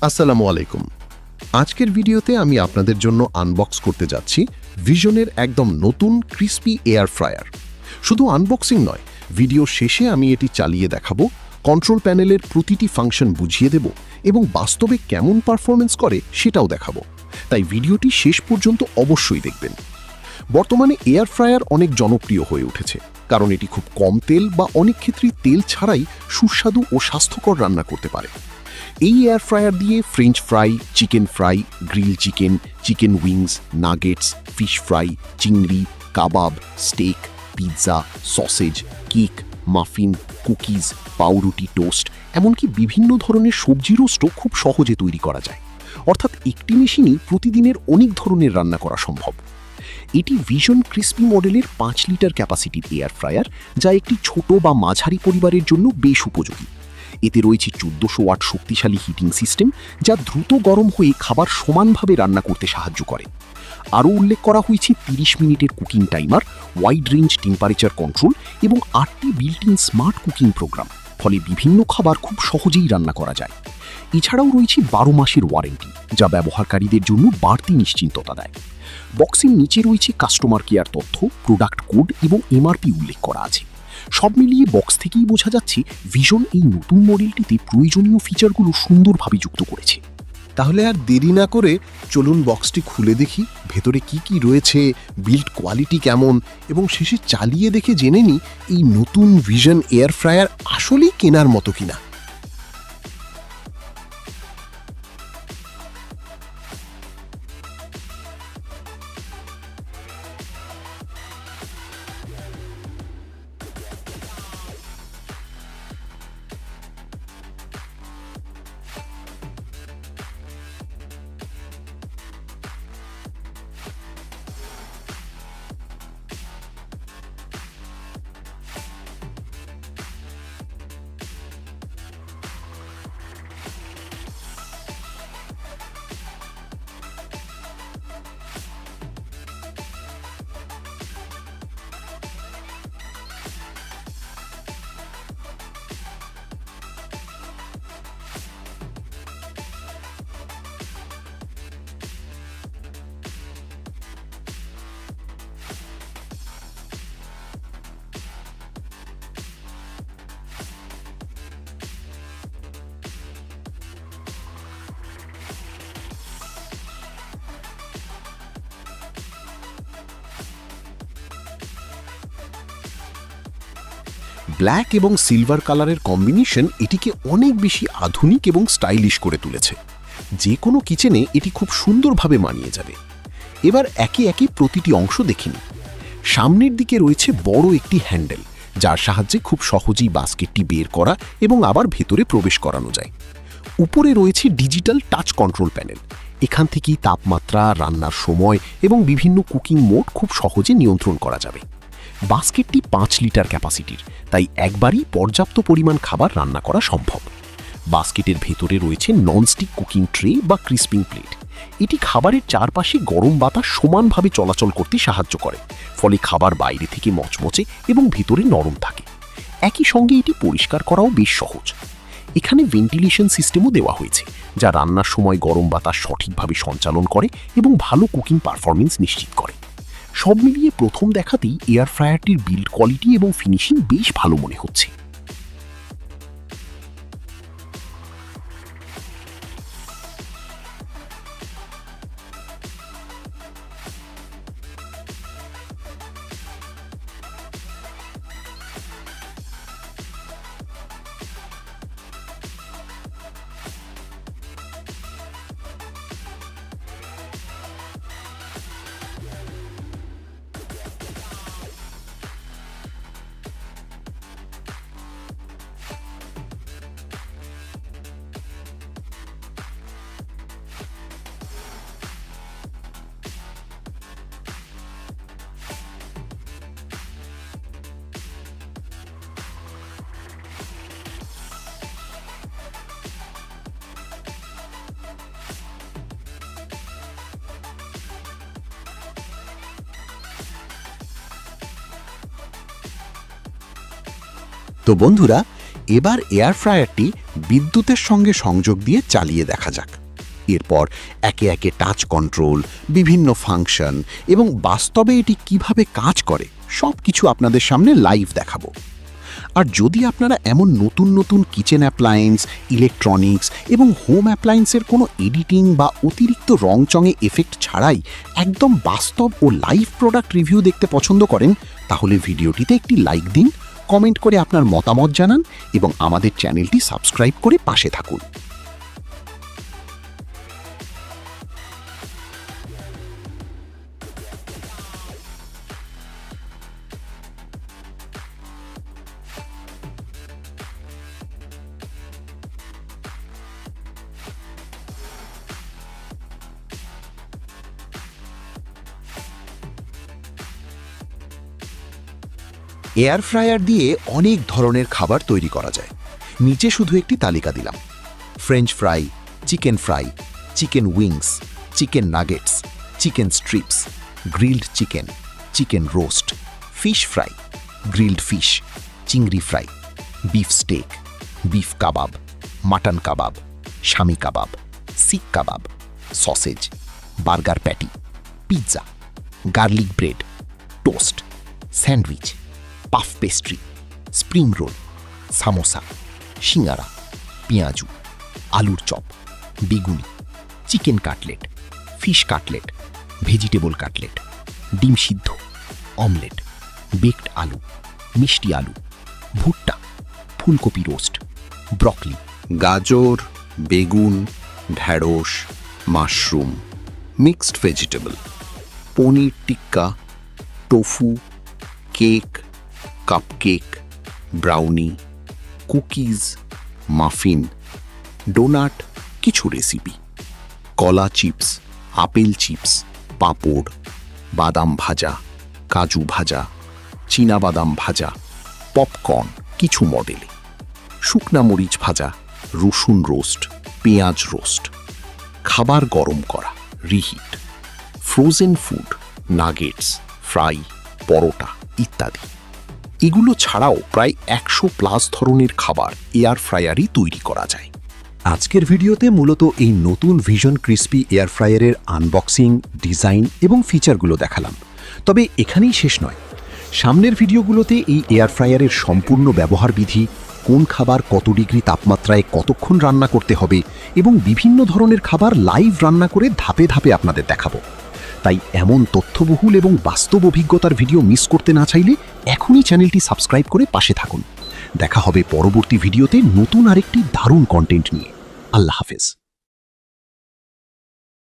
আসসালামু আলাইকুম। আজকের ভিডিওতে আমি আপনাদের জন্য আনবক্স করতে যাচ্ছি ভিশনের একদম নতুন ক্রিস্পি এয়ার ফ্রায়ার। শুধু আনবক্সিং নয়, ভিডিও শেষে আমি এটি চালিয়ে দেখাবো, কন্ট্রোল প্যানেলের প্রতিটি ফাংশন বুঝিয়ে দেব এবং বাস্তবে কেমন পারফরমেন্স করে সেটাও দেখাবো। তাই ভিডিওটি শেষ পর্যন্ত অবশ্যই দেখবেন। বর্তমানে এয়ার ফ্রায়ার অনেক জনপ্রিয় হয়ে উঠেছে, কারণ এটি খুব কম তেল বা অনেক ক্ষেত্রেই তেল ছাড়াই সুস্বাদু ও স্বাস্থ্যকর রান্না করতে পারে। এই এয়ার ফ্রায়ার দিয়ে French fry, chicken fry, grill chicken, chicken wings, nuggets, fish fry, চিংড়ি, কাবাব, steak, pizza, sausage, cake, muffin, cookies, পাউরুটি, টোস্ট, এমনকি বিভিন্ন ধরনের সবজি রোস্টও খুব সহজে তৈরি করা যায়। অর্থাৎ একটি মেশিনই প্রতিদিনের অনেক ধরনের রান্না করা সম্ভব। এটি ভিশন ক্রিস্পি মডেলের 5 লিটার ক্যাপাসিটির এয়ার ফ্রায়ার, যা একটি ছোট বা মাঝারি পরিবারের জন্য বেশ উপযোগী। এতে রয়েছে 1400 ওয়াট শক্তিশালী হিটিং সিস্টেম, যা দ্রুত গরম হয়ে খাবার সমানভাবে রান্না করতে সাহায্য করে। আরও উল্লেখ করা হয়েছে 30 মিনিটের cooking timer, wide range temperature control এবং 8টি built in smart cooking program, ফলে বিভিন্ন খাবার খুব সহজেই রান্না করা যায়। এছাড়াও রয়েছে 12 মাসের ওয়ারেন্টি, যা ব্যবহারকারীদের জন্য বাড়তি নিশ্চিন্ততা দেয়। বক্সের নিচে রয়েছে কাস্টমার কেয়ার তথ্য, প্রোডাক্ট কোড এবং এমআরপি উল্লেখ করা আছে। সব মিলিয়ে বক্স থেকেই বোঝা যাচ্ছে ভিশন এই নতুন মডেলটিতে প্রয়োজনীয় ফিচারগুলো সুন্দরভাবে যুক্ত করেছে। তাহলে আর দেরি না করে চলুন বক্সটি খুলে দেখি ভেতরে কি কি রয়েছে, বিল্ড কোয়ালিটি কেমন, এবং শেষে চালিয়ে দেখে জেনে নিই এই নতুন ভিশন এয়ার ফ্রায়ার আসলেই কেনার মতো কিনা। ব্ল্যাক এবং সিলভার কালারের কম্বিনেশন এটিকে অনেক বেশি আধুনিক এবং স্টাইলিশ করে তুলেছে। যে কোনো কিচেনে এটি খুব সুন্দরভাবে মানিয়ে যাবে। এবার একে একে প্রতিটি অংশ দেখে নিই। সামনের দিকে রয়েছে বড় একটি হ্যান্ডেল, যার সাহায্যে খুব সহজেই বাস্কেটটি বের করা এবং আবার ভেতরে প্রবেশ করানো যায়। উপরে রয়েছে ডিজিটাল টাচ কন্ট্রোল প্যানেল। এখান থেকেই তাপমাত্রা, রান্নার সময় এবং বিভিন্ন কুকিং মোড খুব সহজে নিয়ন্ত্রণ করা যাবে। বাস্কেটটি 5 লিটার ক্যাপাসিটির, তাই একবারই পর্যাপ্ত পরিমাণ খাবার রান্না করা সম্ভব। বাস্কেটের ভেতরে রয়েছে ননস্টিক কুকিং ট্রে বা ক্রিস্পিং প্লেট। এটি খাবারের চারপাশে গরম বাতাস সমানভাবে চলাচল করতে সাহায্য করে, ফলে খাবার বাইরে থেকে মচমচে এবং ভেতরে নরম থাকে। একই সঙ্গে এটি পরিষ্কার করাও বেশ সহজ। এখানে ভেন্টিলেশন সিস্টেমও দেওয়া হয়েছে, যা রান্নার সময় গরম বাতাস সঠিকভাবে সঞ্চালন করে এবং ভালো কুকিং পারফরমেন্স নিশ্চিত করে। সব মিলিয়ে প্রথম দেখাতেই এয়ার ফ্রায়ারটির বিল্ড কোয়ালিটি এবং ফিনিশিং বেশ ভালো মনে হচ্ছে। তো বন্ধুরা, এবার এয়ার ফ্রায়ারটি বিদ্যুতের সঙ্গে সংযোগ দিয়ে চালিয়ে দেখা যাক। এরপর একে একে টাচ কন্ট্রোল, বিভিন্ন ফাংশন এবং বাস্তবে এটি কিভাবে কাজ করে সব কিছু আপনাদের সামনে লাইভ দেখাবো। আর যদি আপনারা এমন নতুন নতুন কিচেন অ্যাপ্লায়েন্স, ইলেকট্রনিক্স এবং হোম অ্যাপ্লায়েন্সের কোনো এডিটিং বা অতিরিক্ত রংচঙে এফেক্ট ছাড়াই একদম বাস্তব ও লাইভ প্রোডাক্ট রিভিউ দেখতে পছন্দ করেন, তাহলে ভিডিওটিতে একটি লাইক দিন, কমেন্ট করে আপনার মতামত জানান এবং আমাদের চ্যানেলটি সাবস্ক্রাইব করে পাশে থাকুন। এয়ার ফ্রায়ার দিয়ে অনেক ধরনের খাবার তৈরি করা যায়। নিচে শুধু একটি তালিকা দিলাম: French fry, chicken fry, chicken wings, chicken nuggets, chicken strips, grilled chicken, chicken roast, fish fry, grilled fish, চিংড়ি ফ্রাই, বিফ স্টেক, বিফ কাবাব, মাটন কাবাব, শামি কাবাব, সিক কাবাব, sausage, burger patty, pizza, garlic bread, toast, sandwich, puff pastry, spring roll, samosa, সিঙ্গারা, পেঁয়াজু, আলুর chop, বেগুনি, chicken cutlet, fish cutlet, vegetable cutlet, ডিম সিদ্ধ, অমলেট, বেকড আলু, মিষ্টি আলু, ভুট্টা, ফুলকপি রোস্ট, ব্রকলি, গাজর, বেগুন, ঢ্যাঁড়স, mushroom, mixed vegetable, paneer tikka, tofu, cake, cupcake, brownie, cookies, muffin, donut, কিছু রেসিপি, কলা চিপস, আপেল চিপস, পাঁপড়, বাদাম ভাজা, কাজু ভাজা, চীনাবাদাম ভাজা, পপকর্ন কিছু মডেলে, শুকনা মরিচ ভাজা, রসুন রোস্ট, পেঁয়াজ রোস্ট, খাবার গরম করা, reheat, frozen food, nuggets, fry, paratha ইত্যাদি। এগুলো ছাড়াও প্রায় 100+ ধরনের খাবার এয়ার ফ্রায়ারই তৈরি করা যায়। আজকের ভিডিওতে মূলত এই নতুন ভিশন ক্রিসপি এয়ার ফ্রায়ারের আনবক্সিং, ডিজাইন এবং ফিচারগুলো দেখালাম। তবে এখানেই শেষ নয়। সামনের ভিডিওগুলোতে এই এয়ার ফ্রায়ারের সম্পূর্ণ ব্যবহার বিধি, কোন খাবার কত ডিগ্রি তাপমাত্রায় কতক্ষণ রান্না করতে হবে এবং বিভিন্ন ধরনের খাবার লাইভ রান্না করে ধাপে ধাপে আপনাদের দেখাবো। তাই এমন তথ্যবহুল এবং বাস্তব অভিজ্ঞতার ভিডিও মিস করতে না চাইলে এখনই চ্যানেলটি সাবস্ক্রাইব করে পাশে থাকুন। দেখা হবে পরবর্তী ভিডিওতে নতুন আরেকটি দারুণ কন্টেন্ট নিয়ে। আল্লাহ হাফেজ।